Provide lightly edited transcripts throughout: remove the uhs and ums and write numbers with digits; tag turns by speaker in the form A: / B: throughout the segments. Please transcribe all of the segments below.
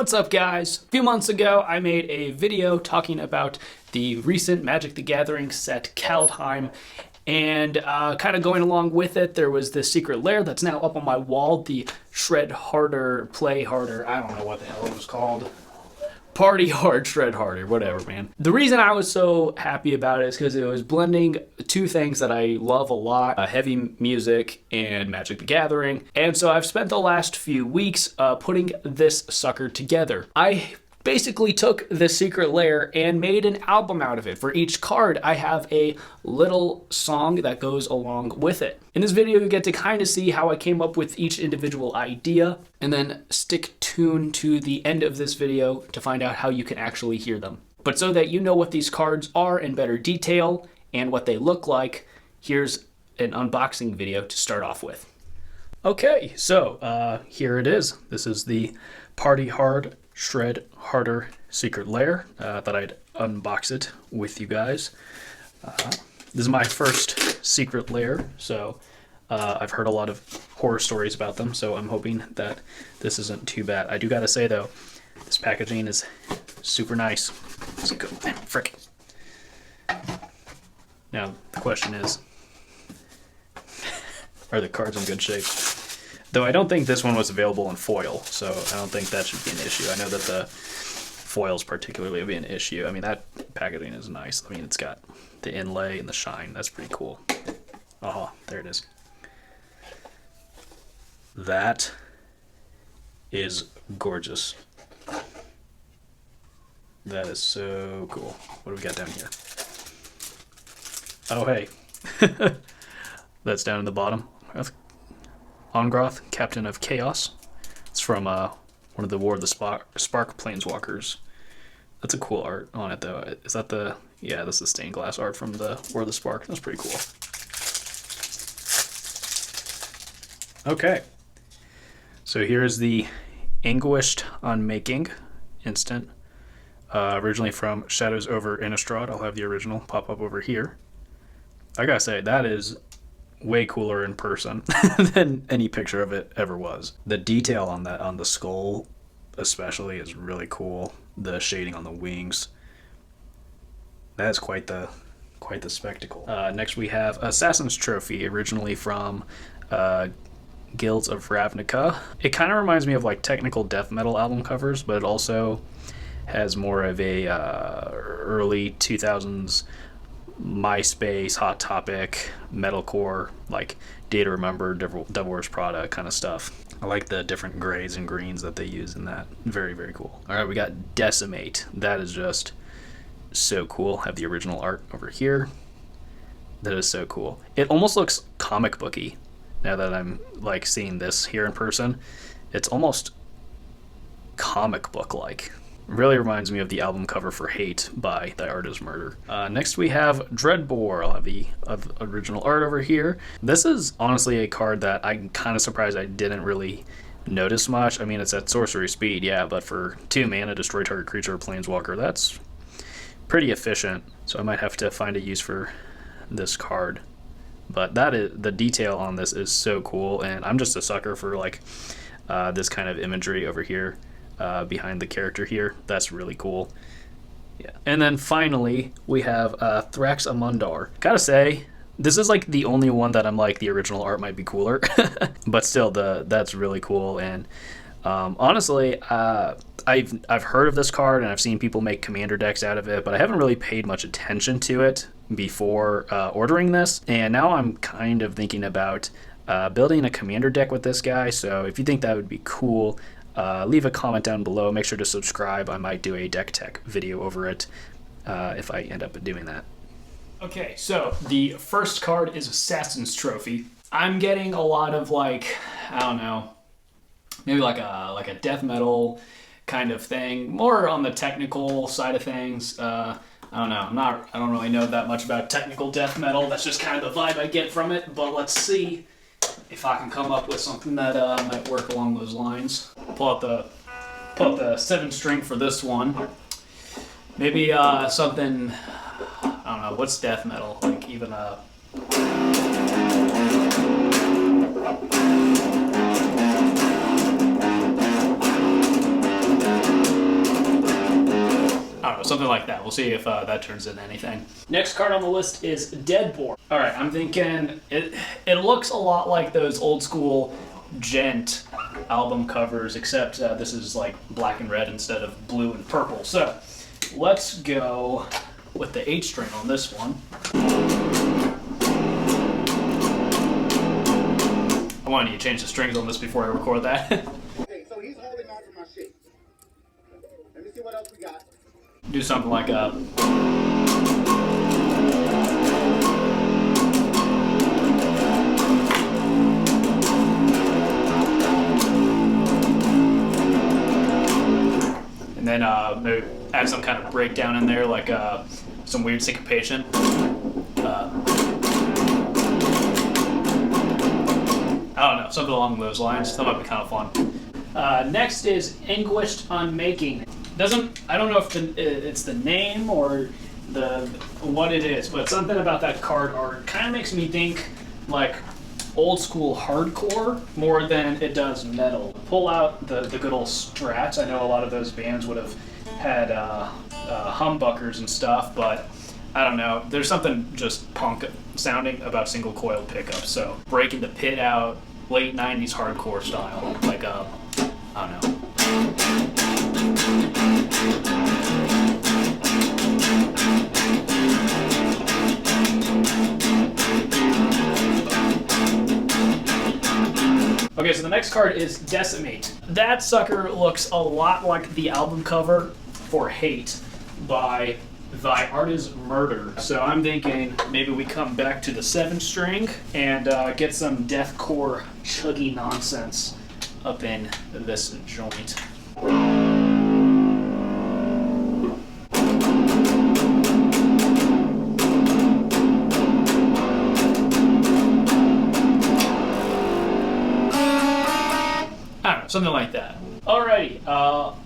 A: What's up, guys? A few months ago, I made a video talking about the recent Magic the Gathering set Kaldheim, and kind of going along with it, there was this secret lair that's now up on my wall, the Shred Harder, Play Harder, I don't know what the hell it was called. Party Hard, Shred Harder, whatever, man. The reason I was so happy about it is because it was blending two things that I love a lot, heavy music and Magic the Gathering. And so I've spent the last few weeks putting this sucker together. I basically took the secret lair and made an album out of it. For each card, I have a little song that goes along with it. In this video, you get to kind of see how I came up with each individual idea, and then stick tuned to the end of this video to find out how you can actually hear them. But so that you know what these cards are in better detail and what they look like, here's an unboxing video to start off with. Okay, so here it is. This is the Party Hard, Shred Harder secret lair. Thought I'd unbox it with you guys. This is my first secret lair, so I've heard a lot of horror stories about them, so I'm hoping that this isn't too bad. I do gotta say though, this packaging is super nice. Let's go, frick. Now the question is, are the cards in good shape? Though I don't think this one was available in foil, so I don't think that should be an issue. I know that the foils particularly would be an issue. I mean, that packaging is nice. I mean, it's got the inlay and the shine. That's pretty cool. Oh, there it is. That is gorgeous. That is so cool. What do we got down here? Oh, hey. That's down in the bottom. Ongroth, Captain of Chaos. It's from one of the War of the Spark Planeswalkers. That's a cool art on it, though. Is that the... Yeah, that's the stained glass art from the War of the Spark. That's pretty cool. Okay. So here's the Anguished Unmaking instant. Originally from Shadows over Innistrad. I'll have the original pop up over here. I gotta say, that is way cooler in person than any picture of it ever was. The detail on that, on the skull especially, is really cool. The shading on the wings, that is quite the spectacle. Next we have Assassin's Trophy, originally from Guilds of Ravnica. It kind of reminds me of like technical death metal album covers, but it also has more of a early 2000s MySpace, Hot Topic, metalcore, like Day to Remember, Devil Wears Prada kind of stuff. I like the different grays and greens that they use in that. Very, very cool. All right, we got Decimate. That is just so cool. Have the original art over here. That is so cool. It almost looks comic booky now that I'm like seeing this here in person. It's almost comic book like. Really reminds me of the album cover for Hate by The Art is Murder. Next we have Boar. I'll have the original art over here. This is honestly a card that I'm kind of surprised I didn't really notice much. I mean, it's at sorcery speed, yeah, but for 2 mana, destroy target creature or planeswalker, that's pretty efficient. So I might have to find a use for this card. But that is, the detail on this is so cool, and I'm just a sucker for like this kind of imagery over here. Behind the character here. That's really cool. Yeah. And then finally, we have Thrax Amundar. Gotta say, this is like the only one that I'm like, the original art might be cooler. But still, that's really cool. And honestly, I've heard of this card, and I've seen people make commander decks out of it, but I haven't really paid much attention to it before ordering this. And now I'm kind of thinking about building a commander deck with this guy. So if you think that would be cool, leave a comment down below. Make sure to subscribe. I might do a deck tech video over it if I end up doing that. Okay, so the first card is Assassin's Trophy. I'm getting a lot of like, I don't know, maybe like a death metal kind of thing, more on the technical side of things. I don't know. I don't really know that much about technical death metal. That's just kind of the vibe I get from it. But let's see if I can come up with something that might work along those lines. Pull out the 7-string for this one. Maybe something, I don't know, what's death metal? Like even know, something like that. We'll see if that turns into anything. Next card on the list is Deadpool. All right, I'm thinking it looks a lot like those old school Gent album covers, except this is like black and red instead of blue and purple. So let's go with the 8-string on this one. I wanted you to change the strings on this before I record that.
B: Okay, so he's holding on to my shit. Let me see what else we got.
A: Do something like a... And then maybe add some kind of breakdown in there, like some weird syncopation. I don't know, something along those lines. That might be kind of fun. Next is Anguished Unmaking. I don't know if it's the name or what it is, but something about that card art kind of makes me think like old school hardcore more than it does metal. Pull out the good old Strats. I know a lot of those bands would have had humbuckers and stuff, but I don't know. There's something just punk sounding about single coil pickups. So breaking the pit out, late 90s hardcore style, like I don't know. Okay, so the next card is Decimate. That sucker looks a lot like the album cover for Hate by Thy Art Is Murder. So I'm thinking maybe we come back to the 7-string and get some deathcore chuggy nonsense up in this joint. I don't know, something like that. Alrighty,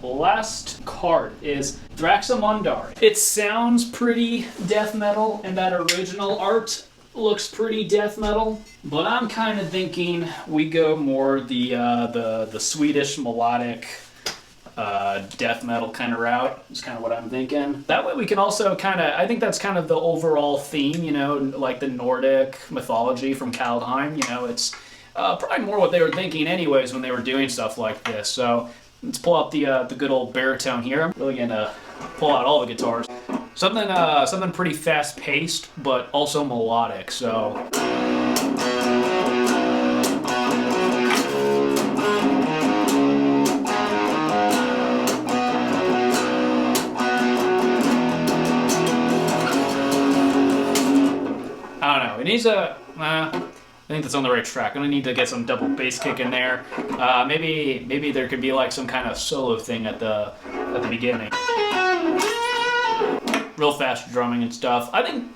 A: last card is Thraxamundar. It sounds pretty death metal, and that original art looks pretty death metal, but I'm kind of thinking we go more the Swedish melodic death metal kind of route is kind of what I'm thinking. That way we can also I think that's kind of the overall theme, you know, like the Nordic mythology from Kaldheim, you know, it's probably more what they were thinking anyways when they were doing stuff like this. So let's pull out the good old baritone here. I'm really gonna pull out all the guitars. Something pretty fast-paced, but also melodic. So. I don't know. It needs a. I think that's on the right track. I'm gonna need to get some double bass kick in there. Maybe there could be like some kind of solo thing at the beginning. Real fast drumming and stuff. I think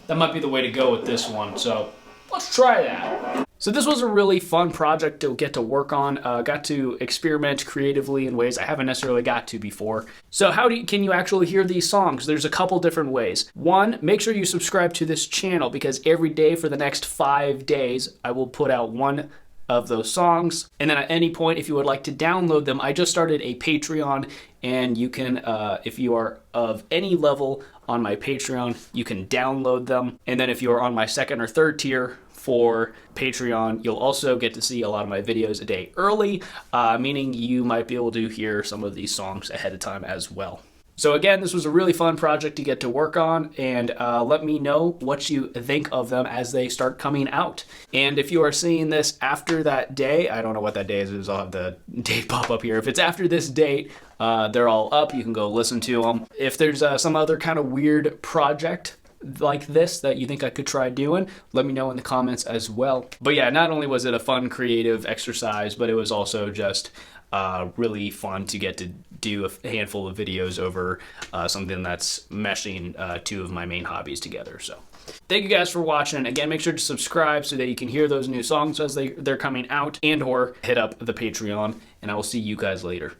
A: that might be the way to go with this one. So let's try that. So this was a really fun project to get to work on. Got to experiment creatively in ways I haven't necessarily got to before. So how can you actually hear these songs? There's a couple different ways. One, make sure you subscribe to this channel because every day for the next 5 days, I will put out one of those songs. And then at any point, if you would like to download them, I just started a Patreon, and you can, if you are of any level on my Patreon, you can download them. And then if you are on my 2nd or 3rd tier for Patreon, you'll also get to see a lot of my videos a day early, meaning you might be able to hear some of these songs ahead of time as well. So again, this was a really fun project to get to work on, and let me know what you think of them as they start coming out. And if you are seeing this after that day, I don't know what that day is, I'll have the date pop up here. If it's after this date, they're all up, you can go listen to them. If there's some other kind of weird project like this that you think I could try doing, let me know in the comments as well. But yeah, not only was it a fun creative exercise, but it was also just really fun to get to do a handful of videos over something that's meshing 2 of my main hobbies together. So thank you guys for watching. Again, make sure to subscribe so that you can hear those new songs as they're coming out, and or hit up the Patreon, and I will see you guys later.